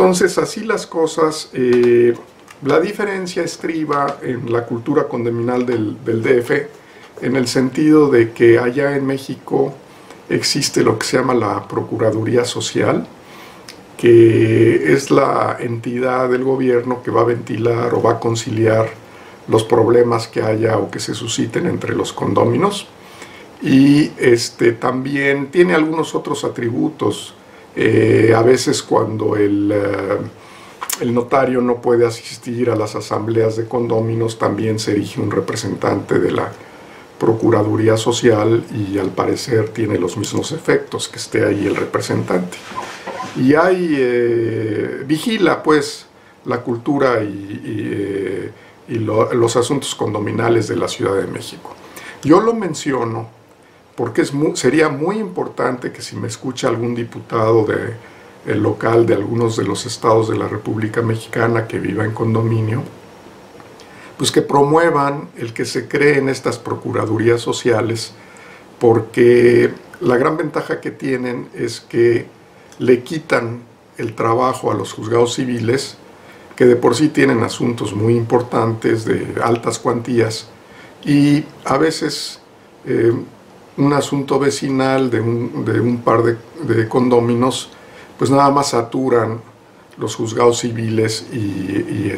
Entonces, así las cosas, la diferencia estriba en la cultura condominal del DF, en el sentido de que allá en México existe lo que se llama la Procuraduría Social, que es la entidad del gobierno que va a ventilar o va a conciliar los problemas que haya o que se susciten entre los condóminos. Y también tiene algunos otros atributos. A veces cuando el notario no puede asistir a las asambleas de condóminos, también se erige un representante de la Procuraduría Social y al parecer tiene los mismos efectos que esté ahí el representante. Y vigila pues la cultura y los asuntos condominales de la Ciudad de México. Yo lo menciono porque sería muy importante que si me escucha algún diputado local de algunos de los estados de la República Mexicana que viva en condominio, pues que promuevan el que se creen estas procuradurías sociales, porque la gran ventaja que tienen es que le quitan el trabajo a los juzgados civiles, que de por sí tienen asuntos muy importantes de altas cuantías, y a veces un asunto vecinal de un par de condóminos, pues nada más saturan los juzgados civiles y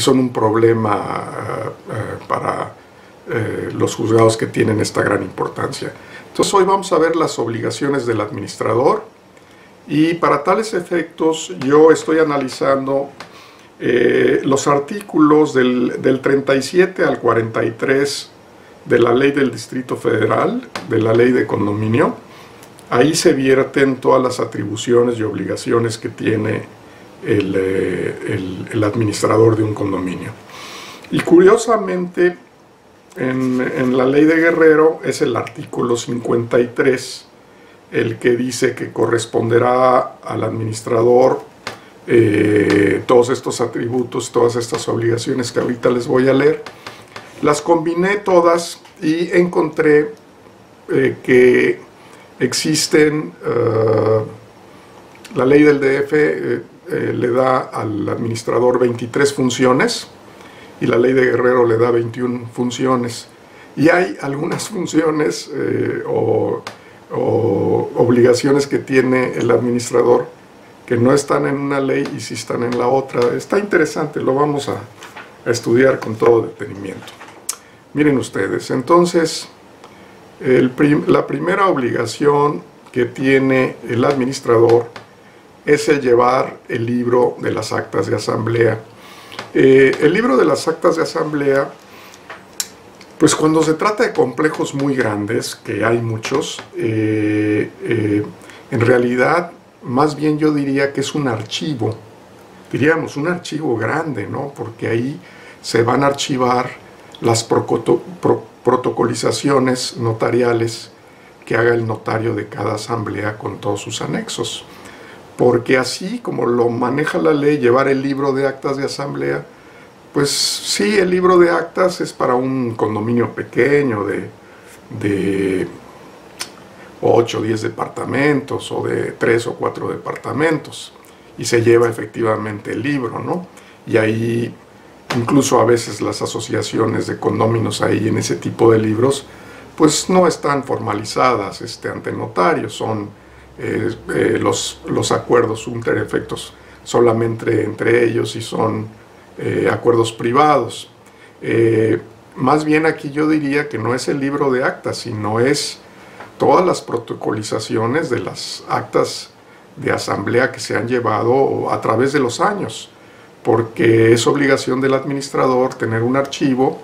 son un problema para los juzgados que tienen esta gran importancia. Entonces hoy vamos a ver las obligaciones del administrador, y para tales efectos yo estoy analizando los artículos del 37 al 43 de la Ley del Distrito Federal, de la Ley de Condominio. Ahí se vierten todas las atribuciones y obligaciones que tiene el administrador de un condominio. Y curiosamente, en la Ley de Guerrero es el artículo 53 el que dice que corresponderá al administrador todos estos atributos, todas estas obligaciones que ahorita les voy a leer. Las combiné todas y encontré que existen, la ley del DF le da al administrador 23 funciones y la ley de Guerrero le da 21 funciones. Y hay algunas funciones o obligaciones que tiene el administrador que no están en una ley y sí están en la otra. Está interesante, lo vamos a estudiar con todo detenimiento. Miren ustedes, entonces, la primera obligación que tiene el administrador es el llevar el libro de las actas de asamblea. El libro de las actas de asamblea, pues cuando se trata de complejos muy grandes, que hay muchos, en realidad, más bien yo diría que es un archivo, diríamos un archivo grande, ¿no? Porque ahí se van a archivar las protocolizaciones notariales que haga el notario de cada asamblea con todos sus anexos. Porque así como lo maneja la ley, llevar el libro de actas de asamblea, pues sí, el libro de actas es para un condominio pequeño de 8 o 10 departamentos o de 3 o 4 departamentos, y se lleva efectivamente el libro, ¿no? Y ahí incluso a veces las asociaciones de condóminos ahí en ese tipo de libros pues no están formalizadas ante notarios, son los acuerdos inter efectos solamente entre ellos y son acuerdos privados. Más bien aquí yo diría que no es el libro de actas, sino es todas las protocolizaciones de las actas de asamblea que se han llevado a través de los años, porque es obligación del administrador tener un archivo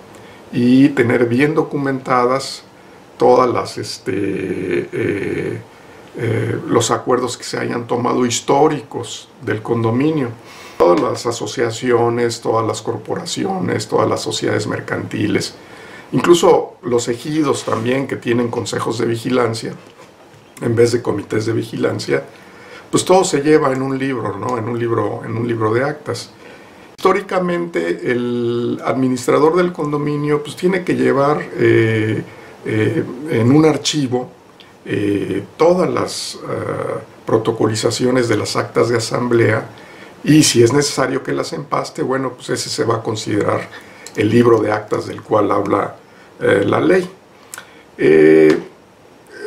y tener bien documentadas todas los acuerdos que se hayan tomado históricos del condominio. Todas las asociaciones, todas las corporaciones, todas las sociedades mercantiles, incluso los ejidos también que tienen consejos de vigilancia en vez de comités de vigilancia, pues todo se lleva en un libro, ¿no? En un libro de actas. Históricamente el administrador del condominio pues tiene que llevar en un archivo todas las protocolizaciones de las actas de asamblea, y si es necesario que las empaste, bueno, pues ese se va a considerar el libro de actas del cual habla la ley.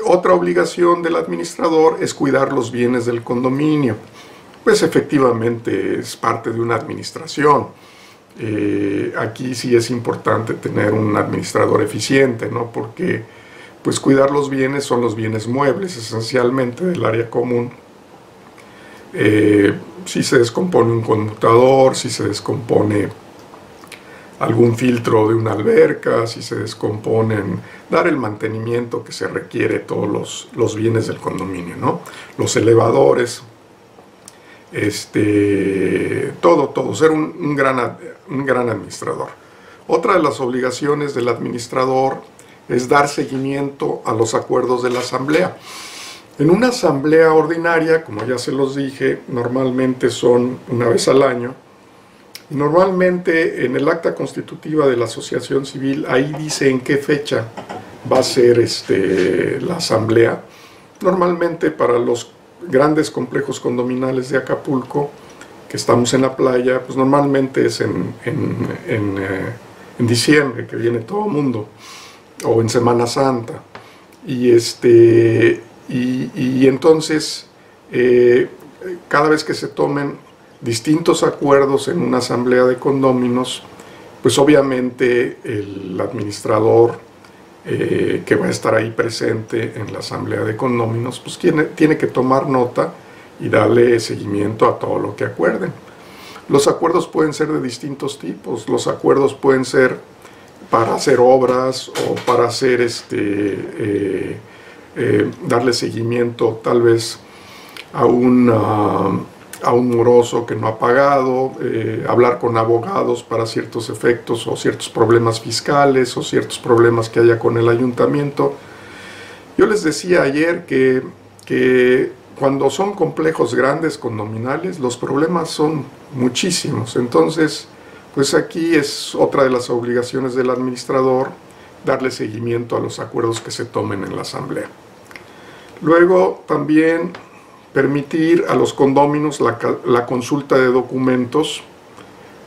Otra obligación del administrador es cuidar los bienes del condominio. Pues efectivamente es parte de una administración. Aquí sí es importante tener un administrador eficiente, ¿no? Porque pues cuidar los bienes son los bienes muebles, esencialmente del área común. Si se descompone un conmutador, si se descompone algún filtro de una alberca, si se descomponen, dar el mantenimiento que se requiere todos los bienes del condominio, ¿no? Los elevadores, todo, ser un gran administrador. Otra de las obligaciones del administrador es dar seguimiento a los acuerdos de la asamblea. En una asamblea ordinaria, como ya se los dije, normalmente son una vez al año. Y normalmente en el acta constitutiva de la asociación civil, ahí dice en qué fecha va a ser la asamblea. Normalmente para los grandes complejos condominales de Acapulco, que estamos en la playa, pues normalmente es en diciembre, que viene todo el mundo, o en Semana Santa. Y entonces, cada vez que se tomen distintos acuerdos en una asamblea de condóminos, pues obviamente el administrador que va a estar ahí presente en la asamblea de condóminos, pues tiene que tomar nota y darle seguimiento a todo lo que acuerden. Los acuerdos pueden ser de distintos tipos. Los acuerdos pueden ser para hacer obras o para hacer darle seguimiento tal vez a un moroso que no ha pagado, hablar con abogados para ciertos efectos o ciertos problemas fiscales o ciertos problemas que haya con el ayuntamiento. Yo les decía ayer que cuando son complejos grandes condominales, los problemas son muchísimos. Entonces, pues aquí es otra de las obligaciones del administrador, darle seguimiento a los acuerdos que se tomen en la asamblea. Luego también permitir a los condóminos la consulta de documentos,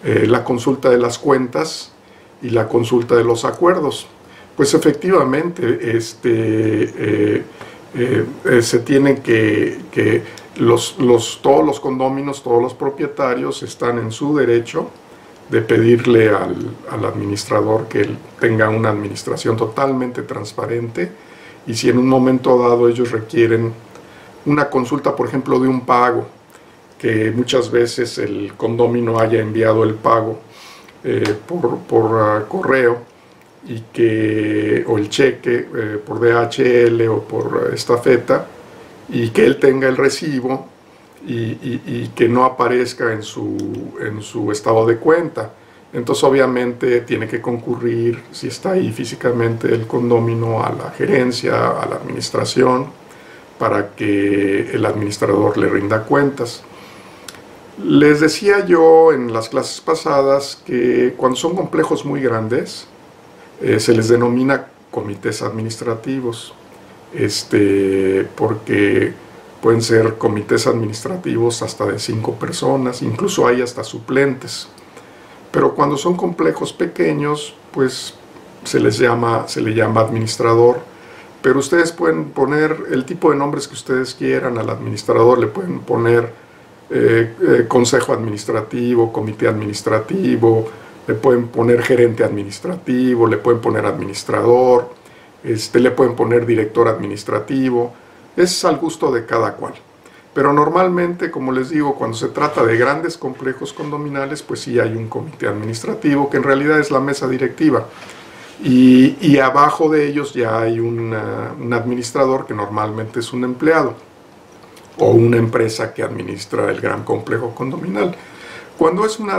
la consulta de las cuentas y la consulta de los acuerdos. Pues efectivamente se tiene que todos los condóminos, todos los propietarios están en su derecho de pedirle al administrador que él tenga una administración totalmente transparente, y si en un momento dado ellos requieren una consulta, por ejemplo, de un pago, que muchas veces el condomino haya enviado el pago por correo, o el cheque por DHL o por estafeta, y que él tenga el recibo y que no aparezca en su estado de cuenta. Entonces obviamente tiene que concurrir, si está ahí físicamente el condomino, a la gerencia, a la administración, para que el administrador le rinda cuentas. Les decía yo en las clases pasadas que cuando son complejos muy grandes, se les denomina comités administrativos, porque pueden ser comités administrativos hasta de 5 personas, incluso hay hasta suplentes. Pero cuando son complejos pequeños, pues se le llama administrador. Pero ustedes pueden poner el tipo de nombres que ustedes quieran al administrador. Le pueden poner consejo administrativo, comité administrativo, le pueden poner gerente administrativo, le pueden poner administrador, le pueden poner director administrativo. Es al gusto de cada cual. Pero normalmente, como les digo, cuando se trata de grandes complejos condominales, pues sí hay un comité administrativo, que en realidad es la mesa directiva. Y abajo de ellos ya hay un administrador, que normalmente es un empleado o una empresa que administra el gran complejo condominal. Cuando es un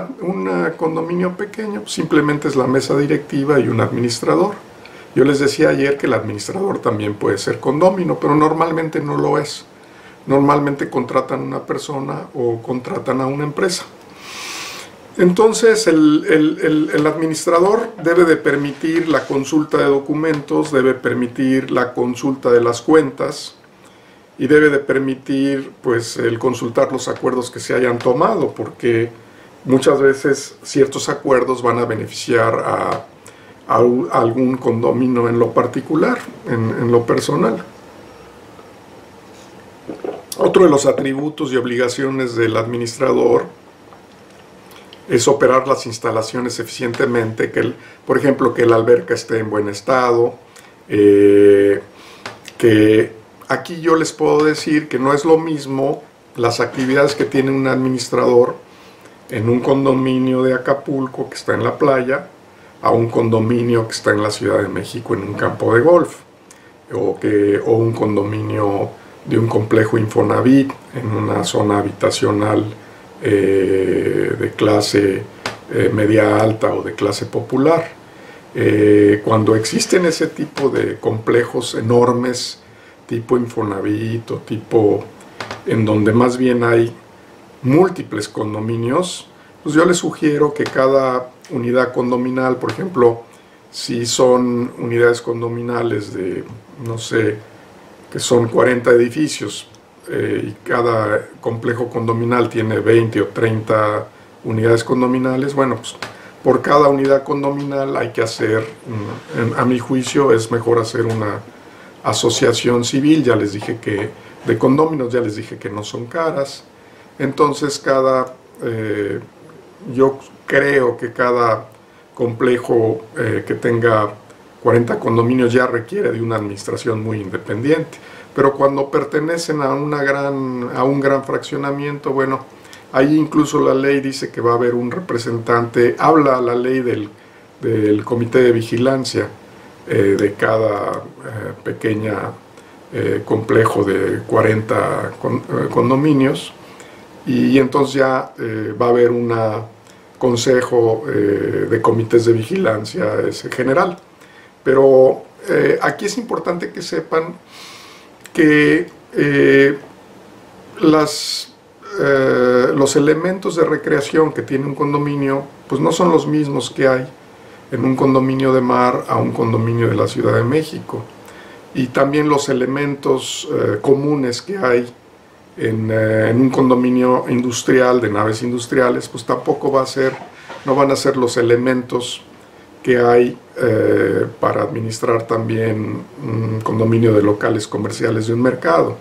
condominio pequeño, simplemente es la mesa directiva y un administrador. Yo les decía ayer que el administrador también puede ser condómino, pero normalmente no lo es. Normalmente contratan a una persona o contratan a una empresa. Entonces el administrador debe de permitir la consulta de documentos, debe permitir la consulta de las cuentas y debe de permitir pues el consultar los acuerdos que se hayan tomado, porque muchas veces ciertos acuerdos van a beneficiar a algún condominio en lo particular, en lo personal. Otro de los atributos y obligaciones del administrador es operar las instalaciones eficientemente, por ejemplo, que la alberca esté en buen estado, que aquí yo les puedo decir que no es lo mismo las actividades que tiene un administrador en un condominio de Acapulco que está en la playa, a un condominio que está en la Ciudad de México en un campo de golf, o un condominio de un complejo Infonavit en una zona habitacional de clase media alta o de clase popular. Cuando existen ese tipo de complejos enormes, tipo Infonavit o tipo en donde más bien hay múltiples condominios, pues yo les sugiero que cada unidad condominal, por ejemplo, si son unidades condominales de, no sé, que son 40 edificios y cada complejo condominal tiene 20 o 30 unidades condominales, bueno, pues por cada unidad condominal hay que hacer, a mi juicio es mejor hacer una asociación civil. Ya les dije que de condóminos, ya les dije que no son caras. Entonces yo creo que cada complejo que tenga 40 condominios ya requiere de una administración muy independiente. Pero cuando pertenecen a un gran fraccionamiento, bueno, ahí incluso la ley dice que va a haber un representante, habla la ley del comité de vigilancia de cada pequeña complejo de 40 condominios, y entonces ya va a haber un consejo de comités de vigilancia general. Pero aquí es importante que sepan que los elementos de recreación que tiene un condominio pues no son los mismos que hay en un condominio de mar a un condominio de la Ciudad de México, y también los elementos comunes que hay en un condominio industrial de naves industriales pues tampoco no van a ser los elementos que hay para administrar también un condominio de locales comerciales de un mercado.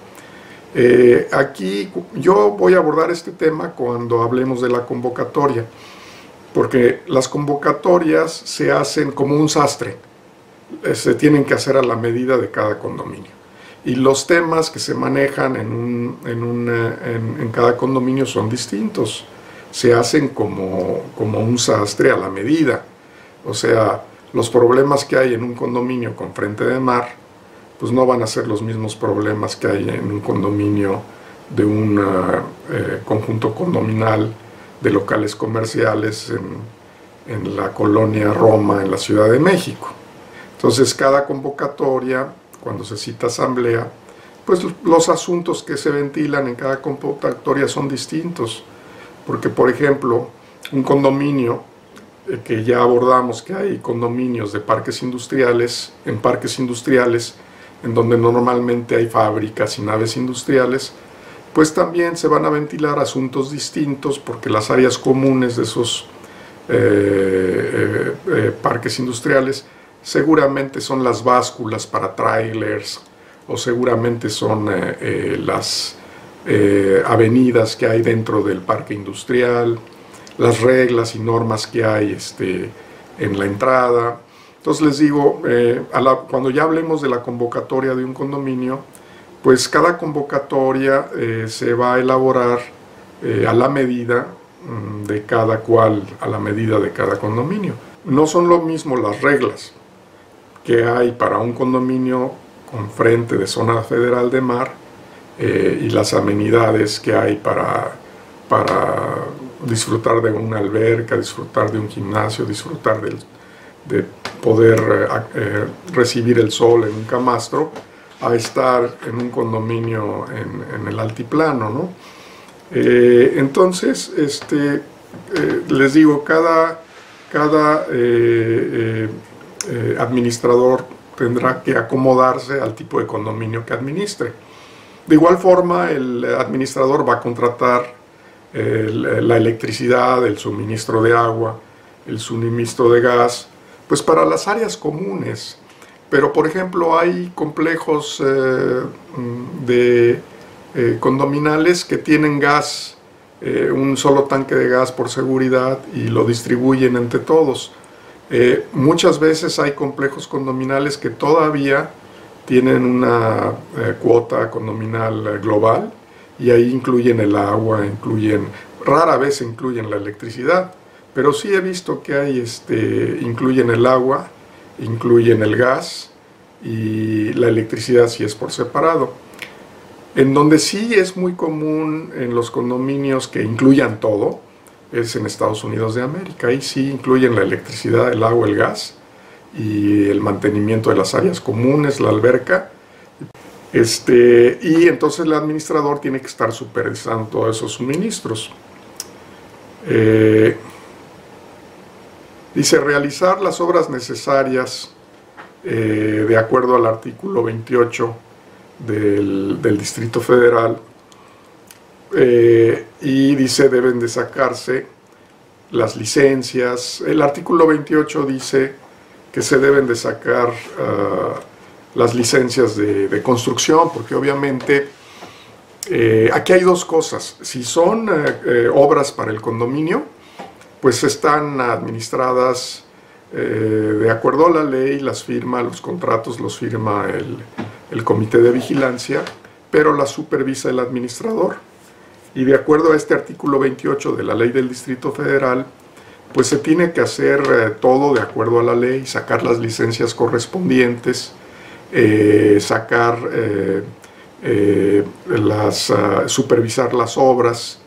Aquí yo voy a abordar este tema cuando hablemos de la convocatoria, porque las convocatorias se hacen como un sastre, se tienen que hacer a la medida de cada condominio, y los temas que se manejan en cada condominio son distintos, se hacen como un sastre a la medida. O sea, los problemas que hay en un condominio con frente de mar, pues no van a ser los mismos problemas que hay en un condominio de un conjunto condominal de locales comerciales en la colonia Roma, en la Ciudad de México. Entonces, cada convocatoria, cuando se cita asamblea, pues los asuntos que se ventilan en cada convocatoria son distintos. Porque, por ejemplo, un condominio que ya abordamos, que hay condominios de parques industriales, en donde normalmente hay fábricas y naves industriales, pues también se van a ventilar asuntos distintos, porque las áreas comunes de esos parques industriales seguramente son las básculas para trailers, o seguramente son las avenidas que hay dentro del parque industrial, las reglas y normas que hay en la entrada. Entonces les digo, cuando ya hablemos de la convocatoria de un condominio, pues cada convocatoria se va a elaborar a la medida de cada cual, a la medida de cada condominio. No son lo mismo las reglas que hay para un condominio con frente de zona federal de mar y las amenidades que hay para disfrutar de una alberca, disfrutar de un gimnasio, disfrutar de poder recibir el sol en un camastro, a estar en un condominio en el altiplano, ¿no? Entonces, les digo, cada administrador tendrá que acomodarse al tipo de condominio que administre. De igual forma, el administrador va a contratar la electricidad, el suministro de agua, el suministro de gas, pues para las áreas comunes. Pero, por ejemplo, hay complejos condominales que tienen gas, un solo tanque de gas por seguridad, y lo distribuyen entre todos. Muchas veces hay complejos condominales que todavía tienen una cuota condominal global, y ahí incluyen el agua, rara vez incluyen la electricidad, pero sí he visto que hay, incluyen el agua, incluyen el gas, y la electricidad sí es por separado. En donde sí es muy común en los condominios que incluyan todo, es en Estados Unidos de América. Ahí sí incluyen la electricidad, el agua, el gas, y el mantenimiento de las áreas comunes, la alberca. Y entonces el administrador tiene que estar supervisando todos esos suministros. Dice, realizar las obras necesarias de acuerdo al artículo 28 del Distrito Federal, y dice, deben de sacarse las licencias. El artículo 28 dice que se deben de sacar las licencias de construcción, porque obviamente aquí hay dos cosas. Si son obras para el condominio, pues están administradas de acuerdo a la ley, los contratos los firma el comité de vigilancia, pero las supervisa el administrador. Y de acuerdo a este artículo 28 de la ley del Distrito Federal, pues se tiene que hacer todo de acuerdo a la ley, sacar las licencias correspondientes, supervisar las obras.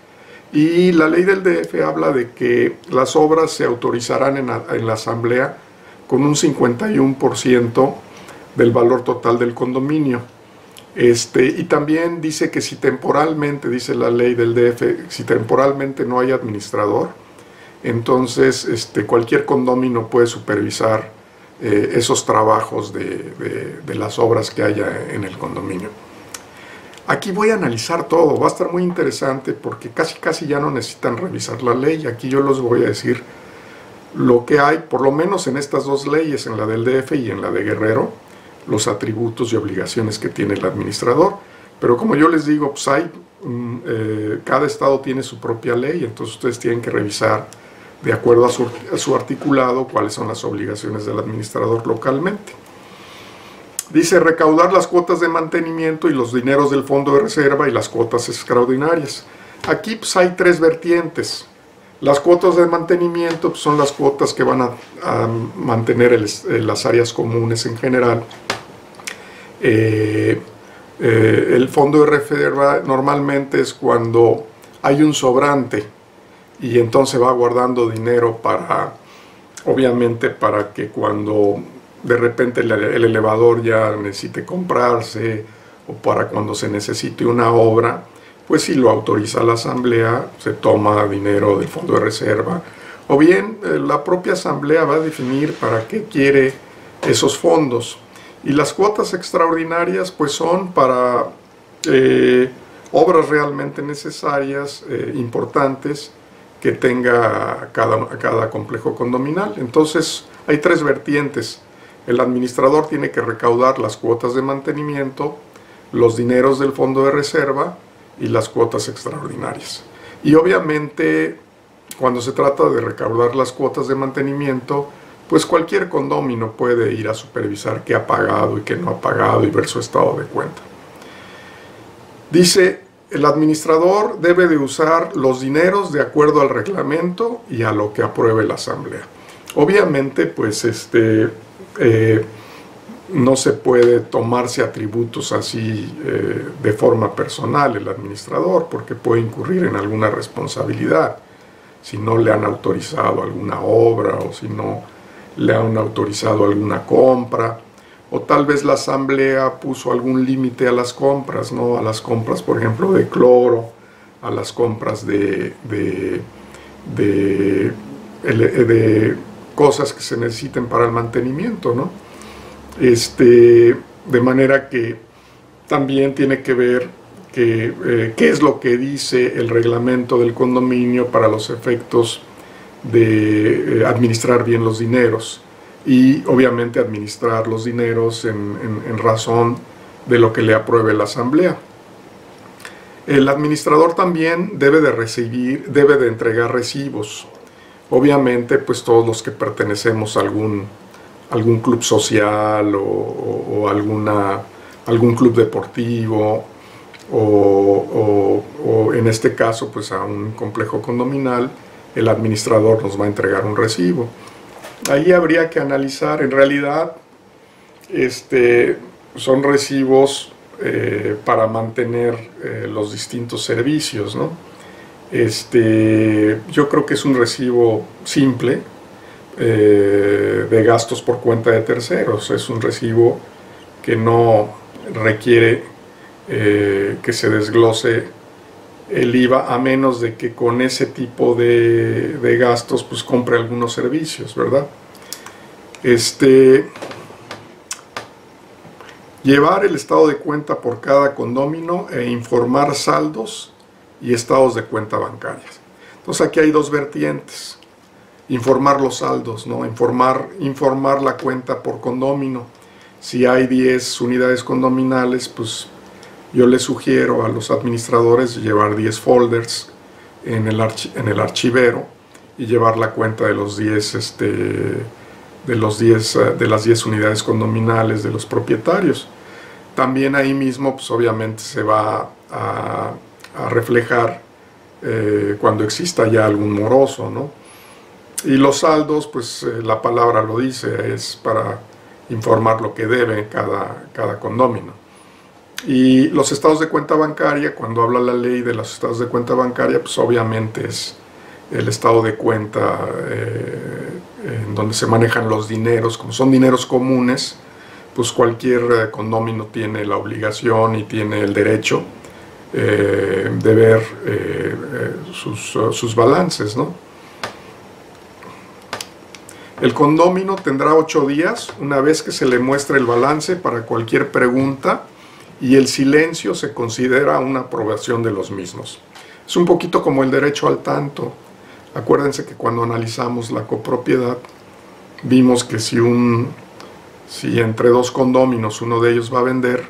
Y la ley del DF habla de que las obras se autorizarán en la asamblea con un 51% del valor total del condominio. Y también dice que si temporalmente, dice la ley del DF, si temporalmente no hay administrador, entonces cualquier condominio puede supervisar esos trabajos de las obras que haya en el condominio. Aquí voy a analizar todo, va a estar muy interesante porque casi ya no necesitan revisar la ley. Aquí yo les voy a decir lo que hay, por lo menos en estas dos leyes, en la del DF y en la de Guerrero, los atributos y obligaciones que tiene el administrador. Pero como yo les digo, pues cada estado tiene su propia ley, entonces ustedes tienen que revisar de acuerdo a su articulado cuáles son las obligaciones del administrador localmente. Dice, recaudar las cuotas de mantenimiento y los dineros del fondo de reserva y las cuotas extraordinarias. Aquí pues hay tres vertientes. Las cuotas de mantenimiento pues, son las cuotas que van a mantener las áreas comunes en general. El fondo de reserva normalmente es cuando hay un sobrante y entonces va guardando dinero obviamente para que cuando de repente el elevador ya necesite comprarse, o para cuando se necesite una obra, pues si lo autoriza la asamblea, se toma dinero del fondo de reserva, o bien la propia asamblea va a definir para qué quiere esos fondos. Y las cuotas extraordinarias pues son para obras realmente necesarias, importantes, que tenga cada complejo condominal. Entonces hay tres vertientes. El administrador tiene que recaudar las cuotas de mantenimiento, los dineros del fondo de reserva y las cuotas extraordinarias. Y obviamente, cuando se trata de recaudar las cuotas de mantenimiento, pues cualquier condominio puede ir a supervisar qué ha pagado y qué no ha pagado y ver su estado de cuenta. Dice, el administrador debe de usar los dineros de acuerdo al reglamento y a lo que apruebe la asamblea. Obviamente, pues no se puede tomarse atributos así de forma personal el administrador, porque puede incurrir en alguna responsabilidad si no le han autorizado alguna obra o si no le han autorizado alguna compra, o tal vez la asamblea puso algún límite a las compras, ¿no? A las compras, por ejemplo, de cloro, a las compras de de cosas que se necesiten para el mantenimiento, ¿no? De manera que también tiene que ver qué es lo que dice el reglamento del condominio para los efectos de administrar bien los dineros, y obviamente administrar los dineros en razón de lo que le apruebe la asamblea. El administrador también debe de entregar recibos. Obviamente, pues todos los que pertenecemos a algún club social o algún club deportivo o en este caso pues a un complejo condominal, el administrador nos va a entregar un recibo. Ahí habría que analizar, en realidad son recibos para mantener los distintos servicios, ¿no? Yo creo que es un recibo simple de gastos por cuenta de terceros. Es un recibo que no requiere que se desglose el IVA, a menos de que con ese tipo de gastos pues compre algunos servicios, ¿verdad? Llevar el estado de cuenta por cada condomino e informar saldos y estados de cuenta bancarias. Entonces aquí hay dos vertientes: informar los saldos, ¿no? Informar la cuenta por condomino. Si hay 10 unidades condominales, pues yo les sugiero a los administradores llevar 10 folders en el archivero y llevar la cuenta de los 10 de las 10 unidades condominales de los propietarios. También ahí mismo pues obviamente se va a reflejar cuando exista ya algún moroso, ¿no? Y los saldos, pues la palabra lo dice, es para informar lo que debe cada condomino. Y los estados de cuenta bancaria, cuando habla la ley de los estados de cuenta bancaria, pues obviamente es el estado de cuenta en donde se manejan los dineros. Como son dineros comunes, pues cualquier condomino tiene la obligación y tiene el derecho de ver sus balances, ¿no? El condomino tendrá 8 días una vez que se le muestre el balance para cualquier pregunta, y el silencio se considera una aprobación de los mismos. Es un poquito como el derecho al tanto. Acuérdense que cuando analizamos la copropiedad vimos que si entre dos condóminos uno de ellos va a vender,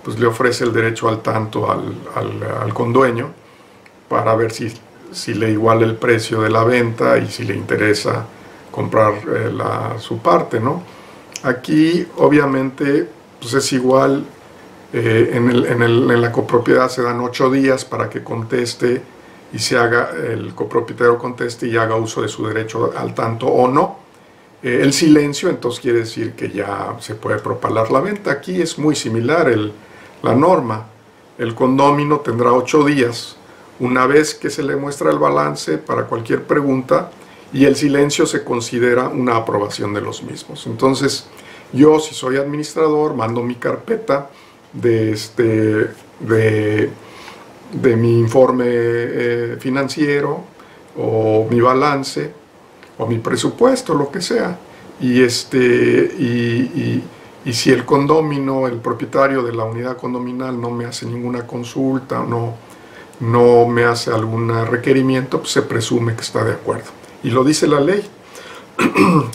pues le ofrece el derecho al tanto al condueño para ver si le iguala el precio de la venta y si le interesa comprar su parte, ¿no? Aquí obviamente pues es igual. En la copropiedad se dan 8 días para que conteste y el copropietario conteste y haga uso de su derecho al tanto o no. El silencio entonces quiere decir que ya se puede propalar la venta. Aquí es muy similar la norma. El condomino tendrá 8 días una vez que se le muestra el balance para cualquier pregunta, y el silencio se considera una aprobación de los mismos. Entonces yo, si soy administrador, mando mi carpeta de mi informe financiero o mi balance o mi presupuesto, lo que sea, y si el condomino, el propietario de la unidad condominal no me hace ninguna consulta o no me hace algún requerimiento, pues se presume que está de acuerdo, y lo dice la ley.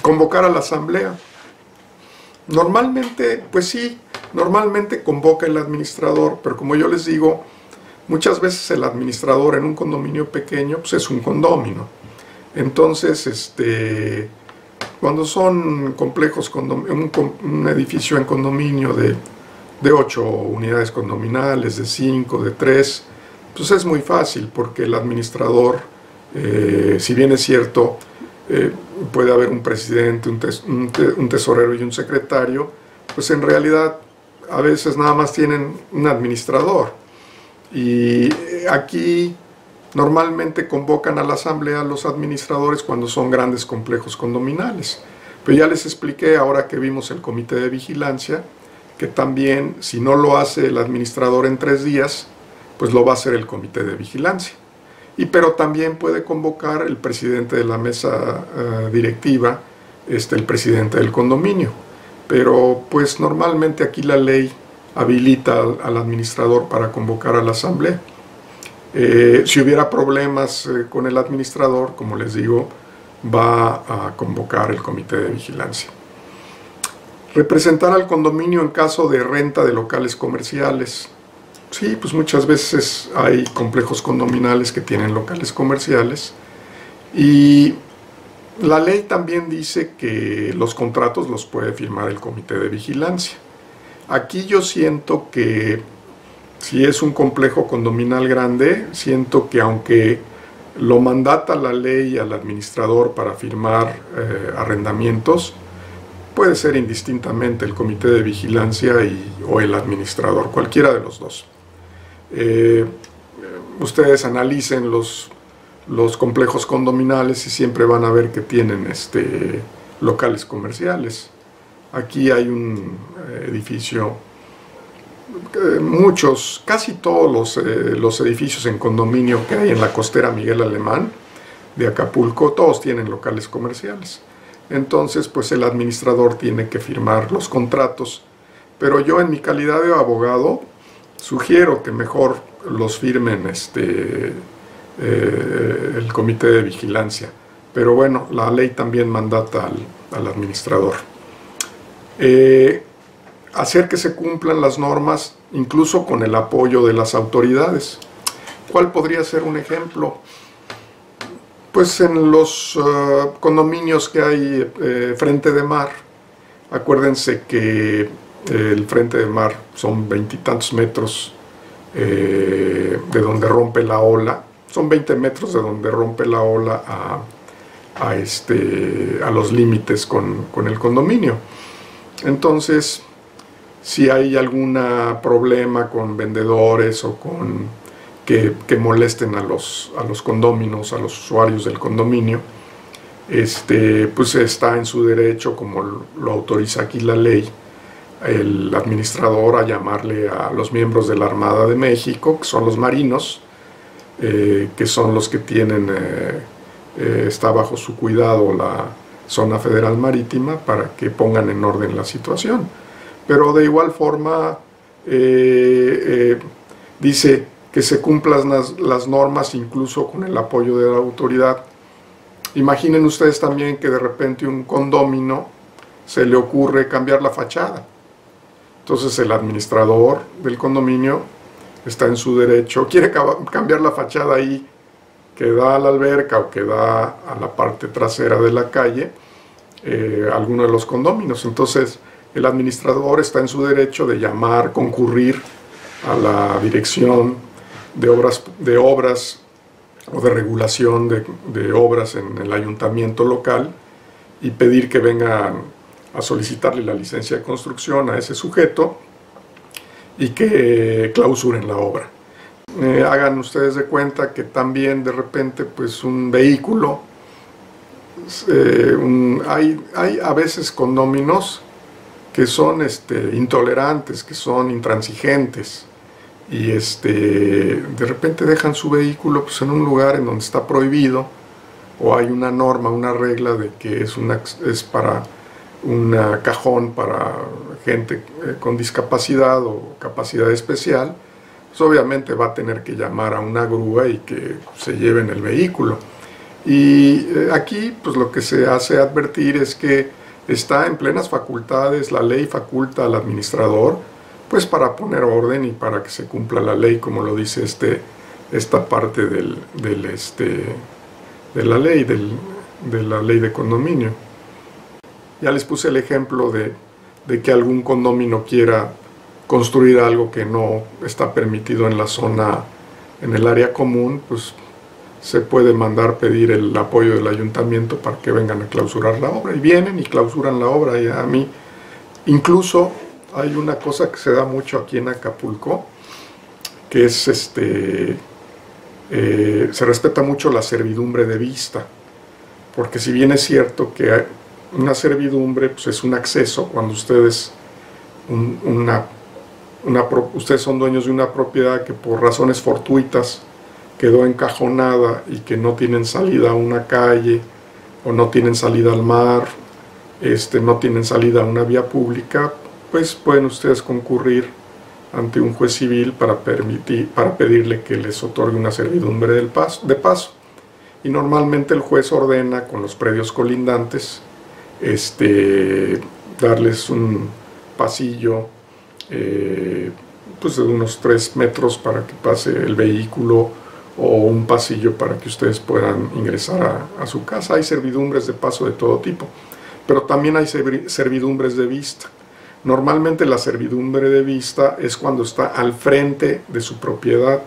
Convocar a la asamblea. Normalmente, pues sí, normalmente convoca el administrador, pero como yo les digo, muchas veces el administrador en un condominio pequeño pues es un condomino. Entonces, cuando son complejos, un edificio en condominio de 8 unidades condominales, de 5, de 3, pues es muy fácil, porque el administrador, si bien es cierto, puede haber un presidente, un tesorero y un secretario, pues en realidad a veces nada más tienen un administrador. Y aquí normalmente convocan a la asamblea los administradores cuando son grandes complejos condominales. Pero ya les expliqué, ahora que vimos el comité de vigilancia, que también, si no lo hace el administrador en 3 días, pues lo va a hacer el comité de vigilancia. pero también puede convocar el presidente de la mesa directiva, el presidente del condominio. Pero pues normalmente aquí la ley habilita al administrador para convocar a la asamblea. Si hubiera problemas con el administrador, como les digo, va a convocar el comité de vigilancia. Representar al condominio en caso de renta de locales comerciales. Sí, pues muchas veces hay complejos condominales que tienen locales comerciales, y la ley también dice que los contratos los puede firmar el comité de vigilancia. Aquí yo siento que si es un complejo condominal grande, siento que aunque lo mandata la ley al administrador para firmar arrendamientos, puede ser indistintamente el comité de vigilancia o el administrador, cualquiera de los dos. Ustedes analicen los complejos condominales y siempre van a ver que tienen locales comerciales. Aquí hay un edificio, casi todos los edificios en condominio que hay en la costera Miguel Alemán de Acapulco, todos tienen locales comerciales. Entonces, pues el administrador tiene que firmar los contratos, pero yo en mi calidad de abogado sugiero que mejor los firmen el comité de vigilancia. Pero bueno, la ley también mandata al administrador. Hacer que se cumplan las normas, incluso con el apoyo de las autoridades. ¿Cuál podría ser un ejemplo? Pues en los condominios que hay frente de mar, acuérdense que el frente de mar son 20 y tantos metros de donde rompe la ola, son 20 metros de donde rompe la ola a los límites con el condominio. Entonces, si hay algún problema con vendedores o con que molesten a los condóminos, a los usuarios del condominio, pues está en su derecho, como lo autoriza aquí la ley, el administrador a llamarle a los miembros de la Armada de México, que son los marinos, que son los que tienen, está bajo su cuidado la zona federal marítima, para que pongan en orden la situación. Pero de igual forma dice que se cumplan las normas incluso con el apoyo de la autoridad. Imaginen ustedes también que de repente un condomino se le ocurre cambiar la fachada. Entonces el administrador del condominio está en su derecho, quiere cambiar la fachada ahí que da a la alberca o que da a la parte trasera de la calle, alguno de los condóminos. Entonces el administrador está en su derecho de llamar, concurrir a la dirección de obras o de regulación de obras en el ayuntamiento local y pedir que vengan a solicitarle la licencia de construcción a ese sujeto y que clausuren la obra. Hagan ustedes de cuenta que también de repente pues un vehículo, hay a veces condóminos que son intolerantes, que son intransigentes, y de repente dejan su vehículo pues en un lugar en donde está prohibido, o hay una norma, una regla de que es para un cajón para gente con discapacidad o capacidad especial. Pues obviamente va a tener que llamar a una grúa y que se lleven el vehículo. Y aquí pues lo que se hace advertir es que está en plenas facultades, la ley faculta al administrador pues para poner orden y para que se cumpla la ley, como lo dice esta parte de la ley de condominio. Ya les puse el ejemplo de que algún condominio quiera construir algo que no está permitido en la zona, en el área común, pues se puede mandar pedir el apoyo del ayuntamiento para que vengan a clausurar la obra, y vienen y clausuran la obra. Y a mí, incluso hay una cosa que se da mucho aquí en Acapulco, que es se respeta mucho la servidumbre de vista, porque si bien es cierto que una servidumbre pues es un acceso cuando ustedes ustedes son dueños de una propiedad que por razones fortuitas quedó encajonada y que no tienen salida a una calle o no tienen salida al mar, no tienen salida a una vía pública, pues pueden ustedes concurrir ante un juez civil para pedirle que les otorgue una servidumbre de paso. Y normalmente el juez ordena con los predios colindantes darles un pasillo pues de unos 3 metros para que pase el vehículo, o un pasillo para que ustedes puedan ingresar a su casa. Hay servidumbres de paso de todo tipo, pero también hay servidumbres de vista. Normalmente la servidumbre de vista es cuando está al frente de su propiedad.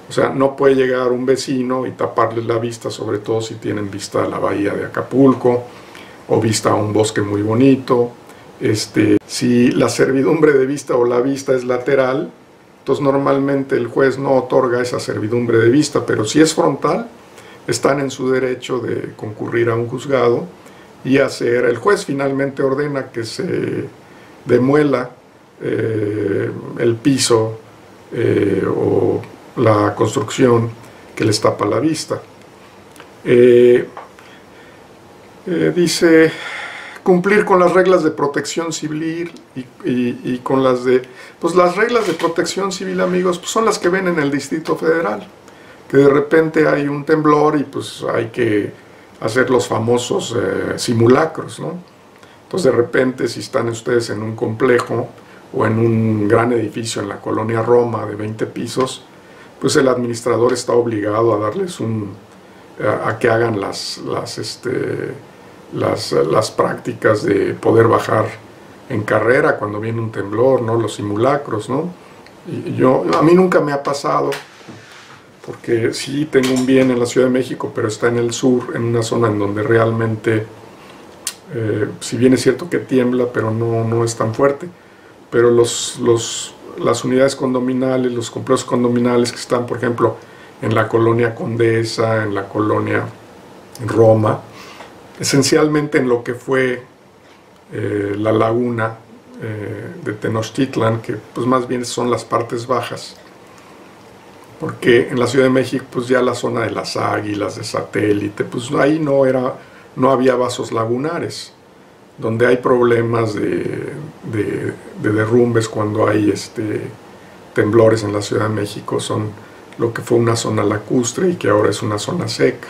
O sea, no puede llegar un vecino y taparles la vista, sobre todo si tienen vista a la bahía de Acapulco o vista a un bosque muy bonito. Si la servidumbre de vista o la vista es lateral, entonces normalmente el juez no otorga esa servidumbre de vista, pero si es frontal, están en su derecho de concurrir a un juzgado y el juez finalmente ordena que se demuela el piso o la construcción que les tapa la vista. Dice cumplir con las reglas de protección civil y con las de... Pues las reglas de protección civil, amigos, pues son las que ven en el Distrito Federal, que de repente hay un temblor y pues hay que hacer los famosos simulacros, ¿no? Entonces de repente, si están ustedes en un complejo o en un gran edificio en la colonia Roma de 20 pisos, pues el administrador está obligado a darles a que hagan las prácticas de poder bajar en carrera cuando viene un temblor, ¿no? Los simulacros, ¿no? Y a mí nunca me ha pasado, porque sí tengo un bien en la Ciudad de México, pero está en el sur, en una zona en donde realmente, si bien es cierto que tiembla, pero no es tan fuerte. Pero las unidades condominales, los complejos condominales que están, por ejemplo, en la colonia Condesa, en la colonia Roma, esencialmente en lo que fue la laguna de Tenochtitlan, que pues más bien son las partes bajas, porque en la Ciudad de México pues ya la zona de las Águilas, de Satélite, pues ahí no había vasos lagunares. Donde hay problemas de derrumbes cuando hay temblores en la Ciudad de México son lo que fue una zona lacustre y que ahora es una zona seca.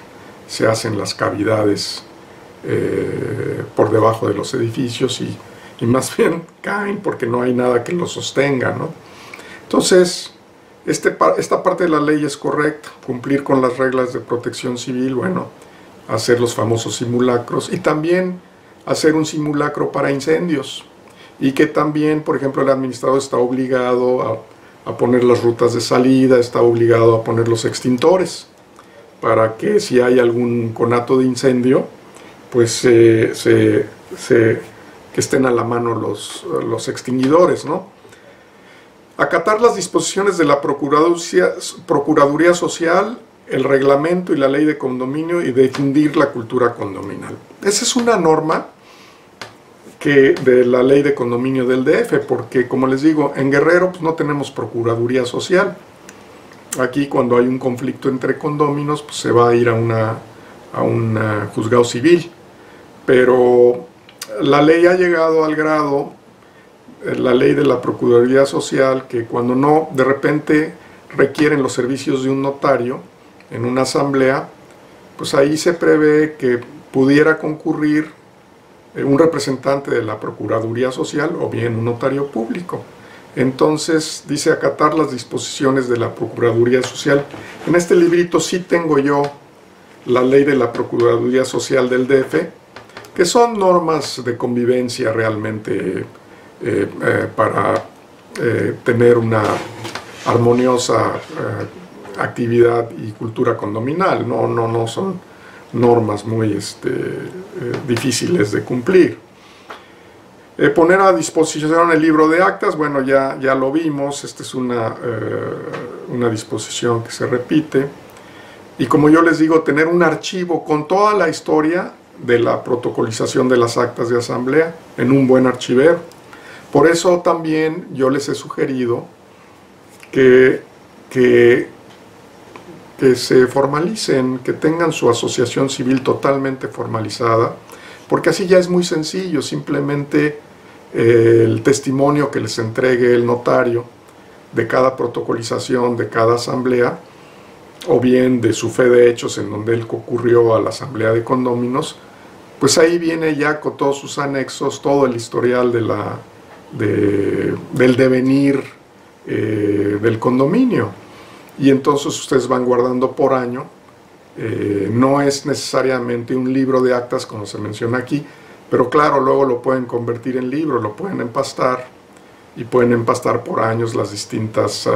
Se hacen las cavidades por debajo de los edificios y más bien caen porque no hay nada que los sostenga, ¿no? Entonces, esta parte de la ley es correcta, cumplir con las reglas de protección civil, bueno, hacer los famosos simulacros y también hacer un simulacro para incendios, y que también, por ejemplo, el administrador está obligado a poner las rutas de salida, está obligado a poner los extintores, para que si hay algún conato de incendio, pues que estén a la mano los extinguidores, ¿no? Acatar las disposiciones de la Procuraduría Social, el reglamento y la ley de condominio y difundir la cultura condominal. Esa es una norma de la ley de condominio del DF, porque como les digo, en Guerrero pues, no tenemos Procuraduría Social. Aquí cuando hay un conflicto entre condóminos pues, se va a ir a un juzgado civil, pero la ley ha llegado al grado, la ley de la Procuraduría Social, que cuando de repente requieren los servicios de un notario en una asamblea, pues ahí se prevé que pudiera concurrir un representante de la Procuraduría Social o bien un notario público. Entonces dice acatar las disposiciones de la Procuraduría Social. En este librito sí tengo yo la ley de la Procuraduría Social del DF, que son normas de convivencia realmente para tener una armoniosa actividad y cultura condominal. No son normas muy difíciles de cumplir. Poner a disposición el libro de actas, bueno, ya lo vimos, esta es una disposición que se repite. Y como yo les digo, tener un archivo con toda la historia de la protocolización de las actas de asamblea en un buen archivero. Por eso también yo les he sugerido que que se formalicen, que tengan su asociación civil totalmente formalizada, porque así ya es muy sencillo, simplemente el testimonio que les entregue el notario de cada protocolización, de cada asamblea, o bien de su fe de hechos en donde él concurrió a la asamblea de condóminos, pues ahí viene ya con todos sus anexos, todo el historial del devenir del condominio. Y entonces ustedes van guardando por año. No es necesariamente un libro de actas como se menciona aquí, pero claro, luego lo pueden convertir en libro, lo pueden empastar y pueden empastar por años las distintas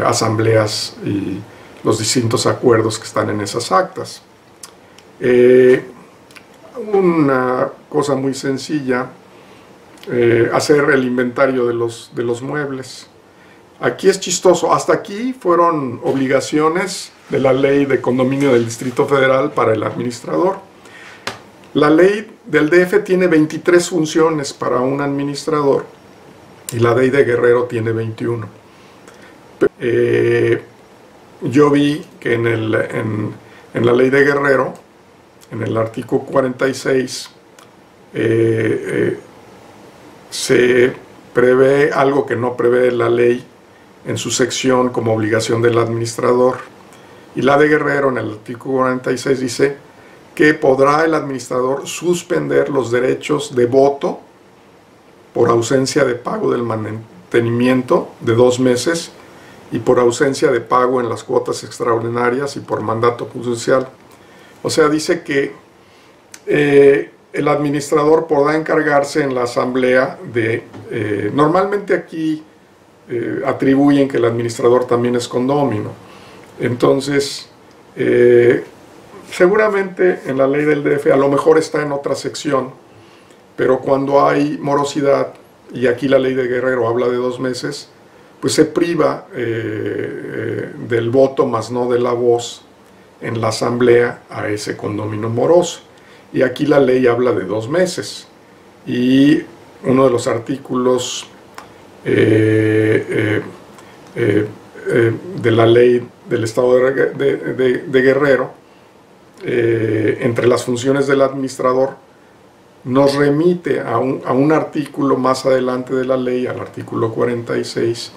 asambleas y los distintos acuerdos que están en esas actas. Una cosa muy sencilla, hacer el inventario de los muebles. Aquí es chistoso, hasta aquí fueron obligaciones de la ley de condominio del Distrito Federal para el administrador. La ley del DF tiene 23 funciones para un administrador y la ley de Guerrero tiene 21. Yo vi que en la ley de Guerrero, en el artículo 46, se prevé algo que no prevé la ley en su sección como obligación del administrador. Y la de Guerrero, en el artículo 46, dice que podrá el administrador suspender los derechos de voto por ausencia de pago del mantenimiento de 2 meses y por ausencia de pago en las cuotas extraordinarias y por mandato judicial. O sea, dice que el administrador podrá encargarse en la asamblea de... normalmente aquí atribuyen que el administrador también es condómino. Entonces, seguramente en la ley del DF a lo mejor está en otra sección, pero cuando hay morosidad, y aquí la ley de Guerrero habla de 2 meses, pues se priva del voto más no de la voz en la asamblea a ese condominio moroso. Y aquí la ley habla de 2 meses. Y uno de los artículos de la ley del Estado de Guerrero, entre las funciones del administrador, nos remite a un artículo más adelante de la ley, al artículo 46,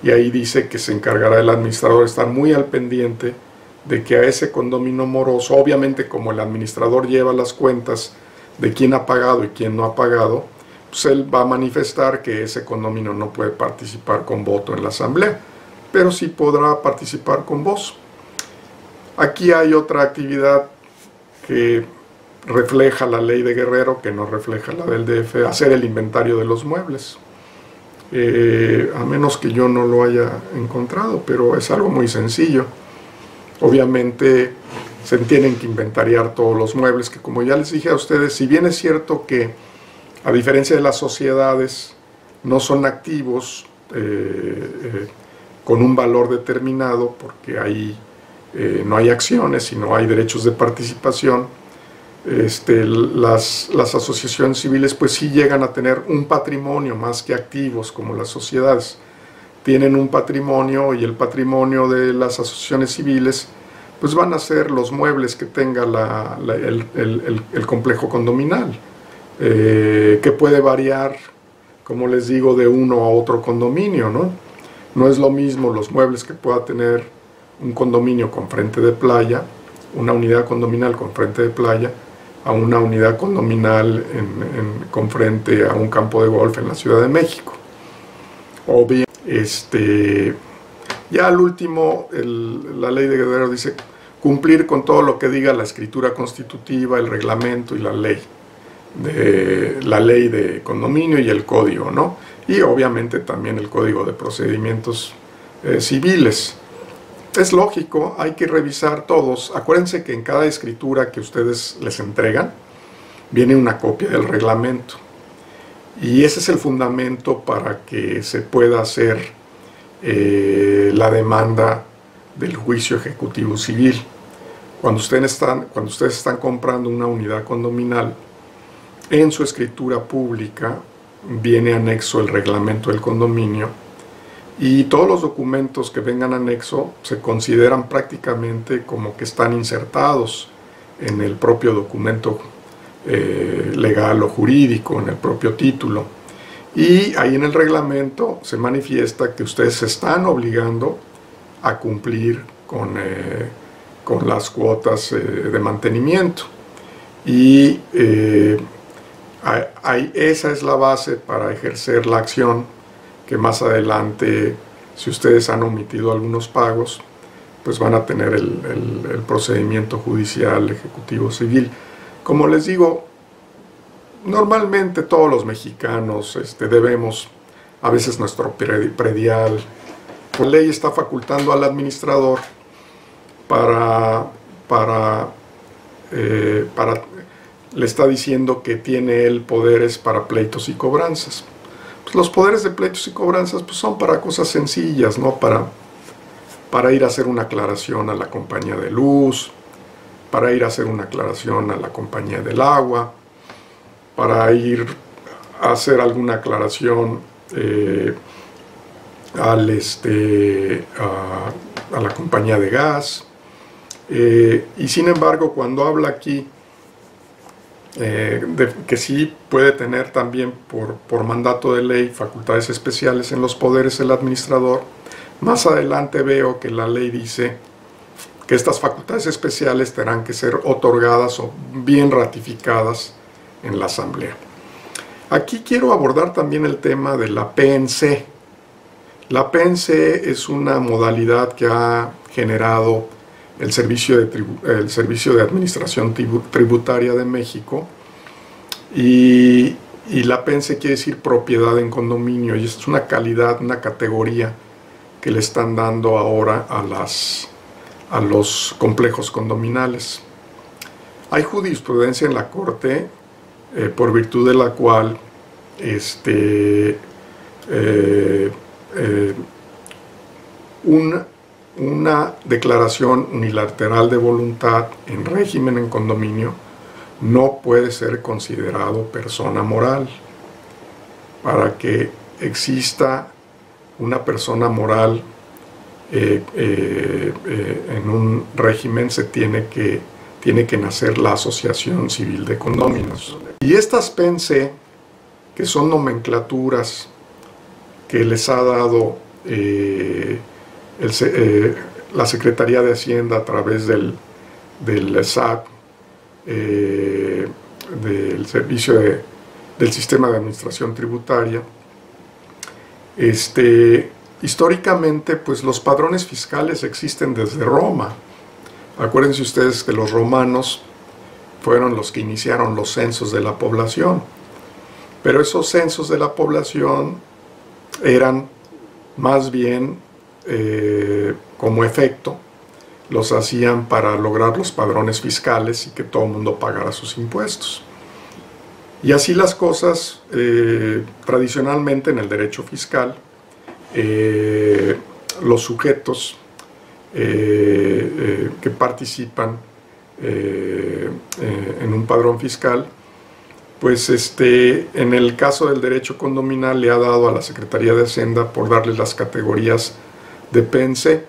y ahí dice que se encargará el administrador de estar muy al pendiente de que a ese condominio moroso, obviamente como el administrador lleva las cuentas de quién ha pagado y quién no ha pagado, pues él va a manifestar que ese condominio no puede participar con voto en la asamblea, pero sí podrá participar con voz. Aquí hay otra actividad que refleja la ley de Guerrero, que no refleja la del DF, hacer el inventario de los muebles. A menos que yo no lo haya encontrado, pero es algo muy sencillo. Obviamente se tienen que inventariar todos los muebles, que como ya les dije a ustedes, si bien es cierto que a diferencia de las sociedades no son activos con un valor determinado, porque ahí no hay acciones, sino hay derechos de participación, las asociaciones civiles pues sí llegan a tener un patrimonio más que activos como las sociedades. Tienen un patrimonio y el patrimonio de las asociaciones civiles pues van a ser los muebles que tenga el complejo condominal, que puede variar, como les digo, de uno a otro condominio, ¿no? No es lo mismo los muebles que pueda tener un condominio con frente de playa, una unidad condominal con frente de playa, a una unidad condominal con frente a un campo de golf en la Ciudad de México. O bien, ya al último, la ley de Guerrero dice cumplir con todo lo que diga la escritura constitutiva, el reglamento y la ley de condominio y el código, ¿no? Y obviamente también el código de procedimientos civiles. Es lógico, hay que revisar todos. Acuérdense que en cada escritura que ustedes les entregan viene una copia del reglamento. Y ese es el fundamento para que se pueda hacer la demanda del juicio ejecutivo civil. Cuando ustedes están comprando una unidad condominal, en su escritura pública viene anexo el reglamento del condominio y todos los documentos que vengan anexo se consideran prácticamente como que están insertados en el propio documento legal o jurídico, en el propio título. Y ahí en el reglamento se manifiesta que ustedes se están obligando a cumplir con las cuotas de mantenimiento. Y esa es la base para ejercer la acción que más adelante, si ustedes han omitido algunos pagos, pues van a tener el procedimiento judicial, ejecutivo, civil. Como les digo, normalmente todos los mexicanos debemos a veces nuestro predial. La ley está facultando al administrador le está diciendo que tiene él poderes para pleitos y cobranzas. Pues los poderes de pleitos y cobranzas pues son para cosas sencillas, ¿no? Para ir a hacer una aclaración a la compañía de luz, para ir a hacer una aclaración a la compañía del agua, para ir a hacer alguna aclaración a la compañía de gas. Y sin embargo, cuando habla aquí que sí puede tener también por mandato de ley facultades especiales en los poderes del administrador, más adelante veo que la ley dice que estas facultades especiales tendrán que ser otorgadas o bien ratificadas en la Asamblea. Aquí quiero abordar también el tema de la PNC. La PNC es una modalidad que ha generado el Servicio de Administración Tributaria de México, y la PNC quiere decir propiedad en condominio, y es una calidad, una categoría que le están dando ahora a los complejos condominales. Hay jurisprudencia en la Corte por virtud de la cual una declaración unilateral de voluntad en régimen en condominio no puede ser considerado persona moral. Para que exista una persona moral en un régimen tiene que nacer la Asociación Civil de Condóminos. Y estas PNC, que son nomenclaturas que les ha dado la Secretaría de Hacienda a través del SAT, del Servicio del Sistema de Administración Tributaria. Históricamente, pues los padrones fiscales existen desde Roma. Acuérdense ustedes que los romanos fueron los que iniciaron los censos de la población, pero esos censos de la población eran más bien como efecto, los hacían para lograr los padrones fiscales y que todo el mundo pagara sus impuestos. Y así las cosas, tradicionalmente en el derecho fiscal, los sujetos que participan en un padrón fiscal, pues en el caso del derecho condominal le ha dado a la Secretaría de Hacienda por darles las categorías de PNC,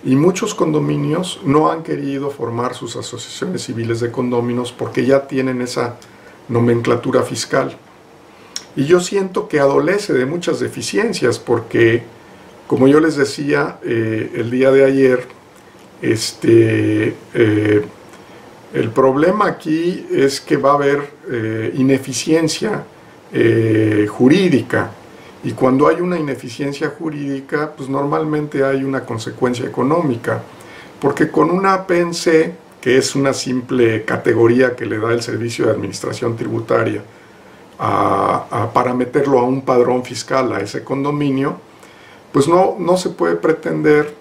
y muchos condominios no han querido formar sus asociaciones civiles de condóminos porque ya tienen esa nomenclatura fiscal. Y yo siento que adolece de muchas deficiencias porque, como yo les decía el día de ayer, el problema aquí es que va a haber ineficiencia jurídica, y cuando hay una ineficiencia jurídica, pues normalmente hay una consecuencia económica, porque con una PNC, que es una simple categoría que le da el Servicio de Administración Tributaria para meterlo a un padrón fiscal a ese condominio, pues no se puede pretender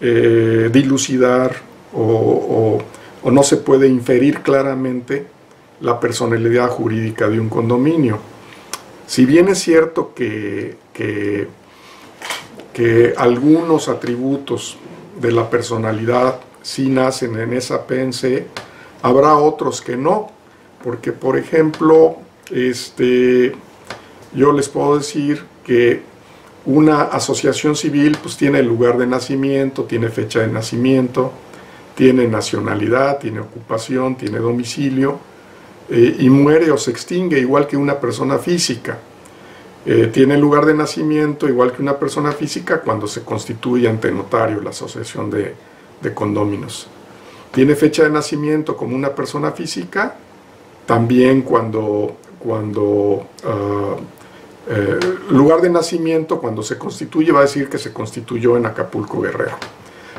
dilucidar o no se puede inferir claramente la personalidad jurídica de un condominio. Si bien es cierto que algunos atributos de la personalidad sí nacen en esa PNC, habrá otros que no, porque por ejemplo, yo les puedo decir que Una asociación civil pues tiene lugar de nacimiento, tiene fecha de nacimiento, tiene nacionalidad, tiene ocupación, tiene domicilio, y muere o se extingue igual que una persona física. Tiene lugar de nacimiento igual que una persona física cuando se constituye ante notario la asociación de condóminos. Tiene fecha de nacimiento como una persona física también cuando lugar de nacimiento, cuando se constituye, va a decir que se constituyó en Acapulco, Guerrero.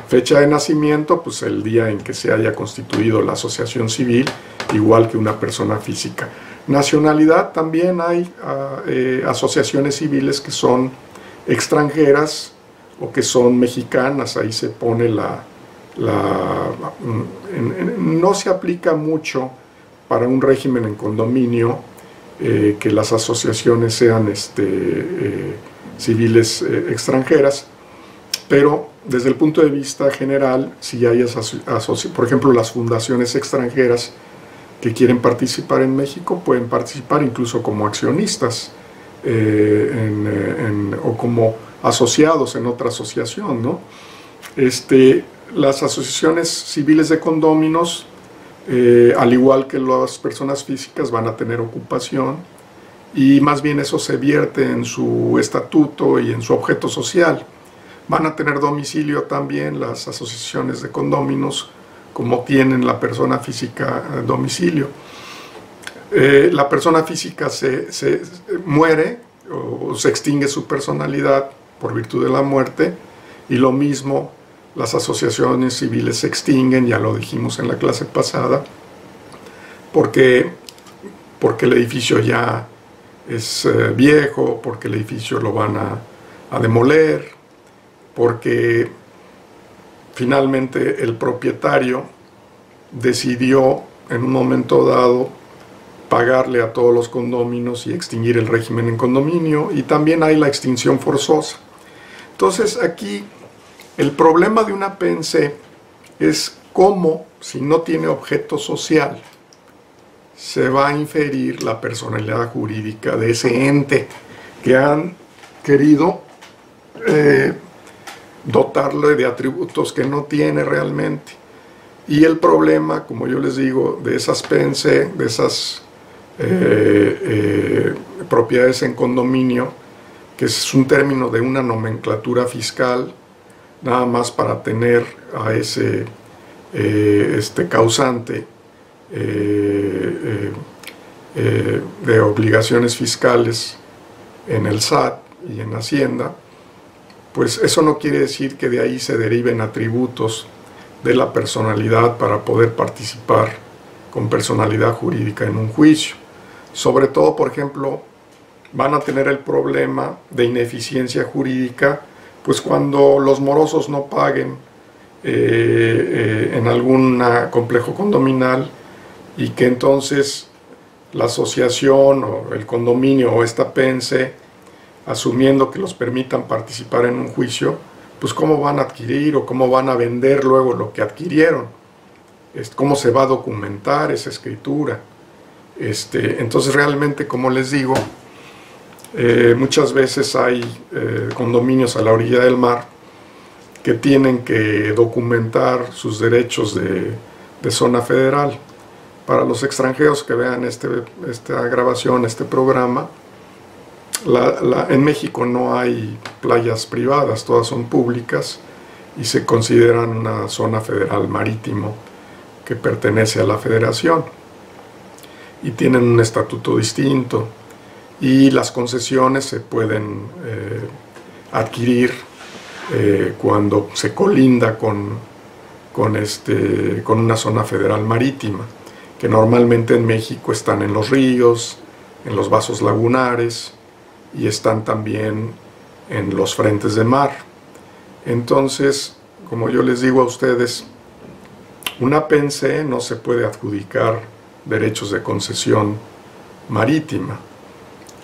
Fecha de nacimiento, pues el día en que se haya constituido la asociación civil, igual que una persona física. Nacionalidad, también hay asociaciones civiles que son extranjeras o que son mexicanas, ahí se pone no se aplica mucho para un régimen en condominio que las asociaciones sean civiles extranjeras, pero desde el punto de vista general, si hay por ejemplo, las fundaciones extranjeras que quieren participar en México, pueden participar incluso como accionistas o como asociados en otra asociación, ¿no? Las asociaciones civiles de condóminos, al igual que las personas físicas, van a tener ocupación, y más bien eso se vierte en su estatuto y en su objeto social. Van a tener domicilio también las asociaciones de condóminos, como tienen la persona física domicilio. La persona física se muere o se extingue su personalidad por virtud de la muerte, y lo mismo las asociaciones civiles se extinguen, ya lo dijimos en la clase pasada, porque el edificio ya es viejo, porque el edificio lo van a demoler, porque finalmente el propietario decidió en un momento dado pagarle a todos los condóminos y extinguir el régimen en condominio, y también hay la extinción forzosa. Entonces aquí el problema de una PNC es cómo, si no tiene objeto social, se va a inferir la personalidad jurídica de ese ente que han querido dotarle de atributos que no tiene realmente. Y el problema, como yo les digo, de esas PNC, de esas propiedades en condominio, que es un término de una nomenclatura fiscal, nada más para tener a ese causante de obligaciones fiscales en el SAT y en Hacienda, pues eso no quiere decir que de ahí se deriven atributos de la personalidad para poder participar con personalidad jurídica en un juicio. Sobre todo, por ejemplo, van a tener el problema de ineficiencia jurídica, pues cuando los morosos no paguen en algún complejo condominal, y que entonces la asociación o el condominio o esta PNC, asumiendo que los permitan participar en un juicio, pues cómo van a adquirir o cómo van a vender luego lo que adquirieron, cómo se va a documentar esa escritura. Entonces realmente, como les digo, muchas veces hay condominios a la orilla del mar que tienen que documentar sus derechos de zona federal. Para los extranjeros que vean esta grabación, este programa, en México no hay playas privadas, todas son públicas y se consideran una zona federal marítimo que pertenece a la federación, y tienen un estatuto distinto, y las concesiones se pueden adquirir cuando se colinda con una zona federal marítima, que normalmente en México están en los ríos, en los vasos lagunares, y están también en los frentes de mar. Entonces, como yo les digo a ustedes, una PNC no se puede adjudicar derechos de concesión marítima.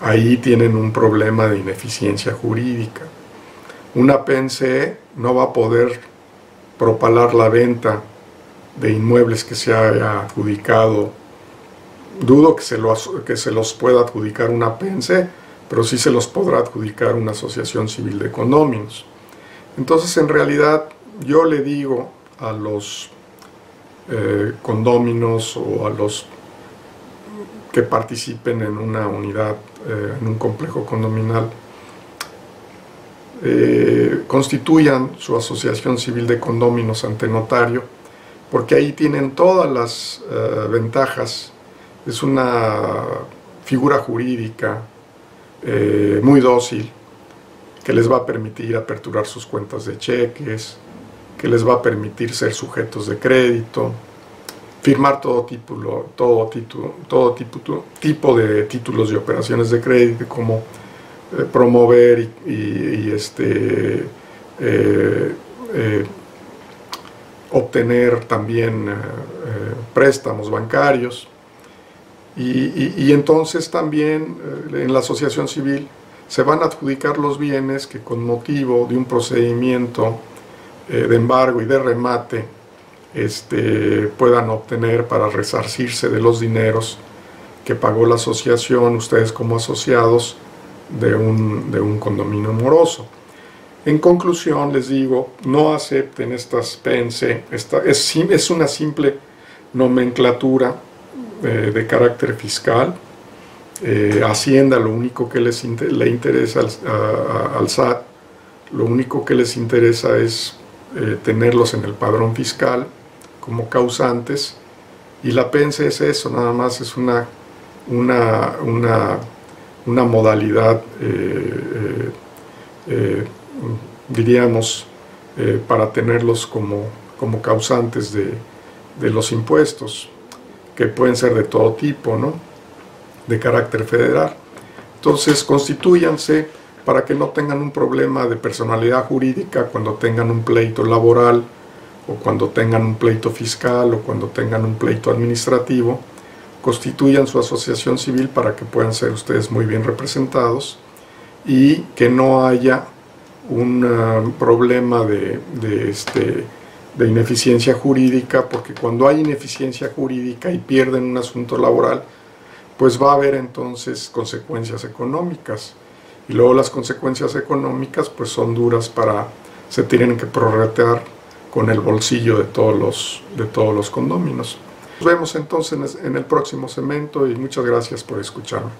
Ahí tienen un problema de ineficiencia jurídica. Una PNC no va a poder propalar la venta de inmuebles que se haya adjudicado. Dudo que se los pueda adjudicar una PNC, pero sí se los podrá adjudicar una asociación civil de condóminos. Entonces, en realidad, yo le digo a los condóminos o a los que participen en una unidad, en un complejo condominal, constituyan su asociación civil de condóminos ante notario, porque ahí tienen todas las ventajas. Es una figura jurídica muy dócil, que les va a permitir aperturar sus cuentas de cheques, que les va a permitir ser sujetos de crédito, firmar todo tipo de títulos de operaciones de crédito, como promover obtener también préstamos bancarios. Y entonces también en la asociación civil se van a adjudicar los bienes que con motivo de un procedimiento de embargo y de remate puedan obtener para resarcirse de los dineros que pagó la asociación, ustedes como asociados de un condominio moroso. En conclusión, les digo, no acepten estas PNC, es una simple nomenclatura de carácter fiscal. Hacienda, lo único que le interesa al SAT, lo único que les interesa es tenerlos en el padrón fiscal como causantes, y la PNC es eso, nada más es una modalidad, diríamos, para tenerlos como causantes de los impuestos, que pueden ser de todo tipo, ¿no?, de carácter federal. Entonces, constitúyanse para que no tengan un problema de personalidad jurídica cuando tengan un pleito laboral, o cuando tengan un pleito fiscal, o cuando tengan un pleito administrativo. Constituyan su asociación civil para que puedan ser ustedes muy bien representados y que no haya un problema de ineficiencia jurídica, porque cuando hay ineficiencia jurídica y pierden un asunto laboral, pues va a haber entonces consecuencias económicas, y luego las consecuencias económicas pues son duras, se tienen que prorratear con el bolsillo de todos los condóminos. Nos vemos entonces en el próximo segmento y muchas gracias por escucharme.